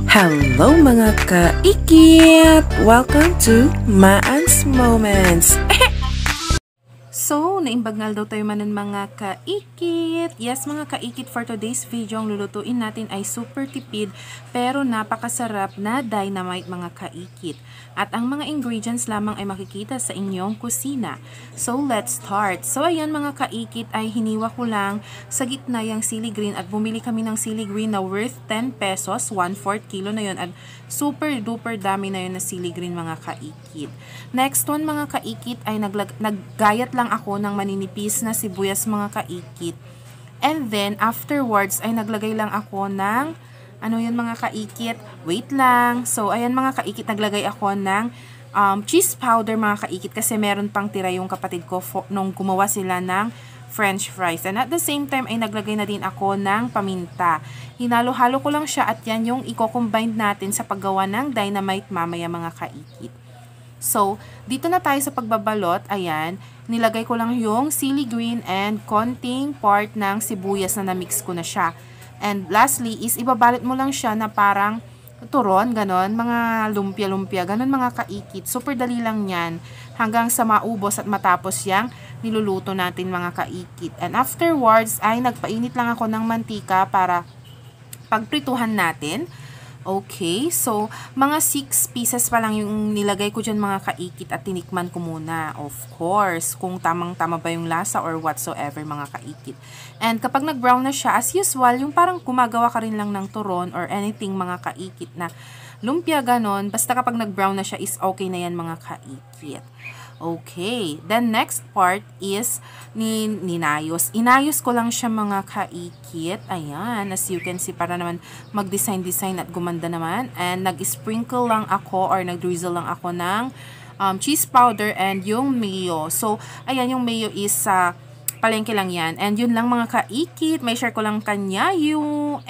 Hello mga kaikit! Welcome to Maan's Moments! So, naimbagnal daw tayo manan mga kaikit. Yes, mga kaikit, for today's video, ang lulutuin natin ay super tipid pero napakasarap na dynamite mga kaikit. At ang mga ingredients lamang ay makikita sa inyong kusina. So, let's start. So, ayan mga kaikit, ay hiniwa ko lang sa gitna yung sili green at bumili kami ng sili green na worth 10 pesos, 1/4 kilo na yun at super duper dami na yun na sili green mga kaikit. Next one mga kaikit ay naggayat lang ako ng maninipis na sibuyas mga kaikit. And then afterwards ay naglagay lang ako ng ano yun mga kaikit? Wait lang. So ayan mga kaikit, naglagay ako ng cheese powder mga kaikit kasi meron pang tira yung kapatid ko nung gumawa sila ng French fries. And at the same time ay naglagay na din ako ng paminta. Hinalo-halo ko lang siya at yan yung i-combine natin sa paggawa ng dynamite mamaya mga kaikit. So, dito na tayo sa pagbabalot. Ayan, nilagay ko lang yung sili green and konting part ng sibuyas na na-mix ko na siya. And lastly is ibabalot mo lang siya na parang turon, ganon, mga lumpia-lumpia, ganon mga kaikit. Super dali lang yan hanggang sa maubos at matapos yung niluluto natin mga kaikit. And afterwards ay nagpainit lang ako ng mantika para pagprituhan natin. Okay, so mga 6 pieces pa lang yung nilagay ko dyan mga kaikit at tinikman ko muna. Of course, kung tamang-tama ba yung lasa or whatsoever mga kaikit. And kapag nag-brown na siya, as usual, yung parang gumagawa ka rin lang ng turon or anything mga kaikit na lumpia ganon. Basta kapag nag-brown na siya is okay na yan mga kaikit. Okay, then next part is ninayos. Inayos ko lang siya mga kaikit. Ayan, as you can see, para naman mag-design-design at gumanda naman. And nag-sprinkle lang ako or nag-drizzle lang ako ng cheese powder and yung mayo. So, ayan, yung mayo is palengke lang yan. And yun lang mga kaikit. May share ko lang kanya yung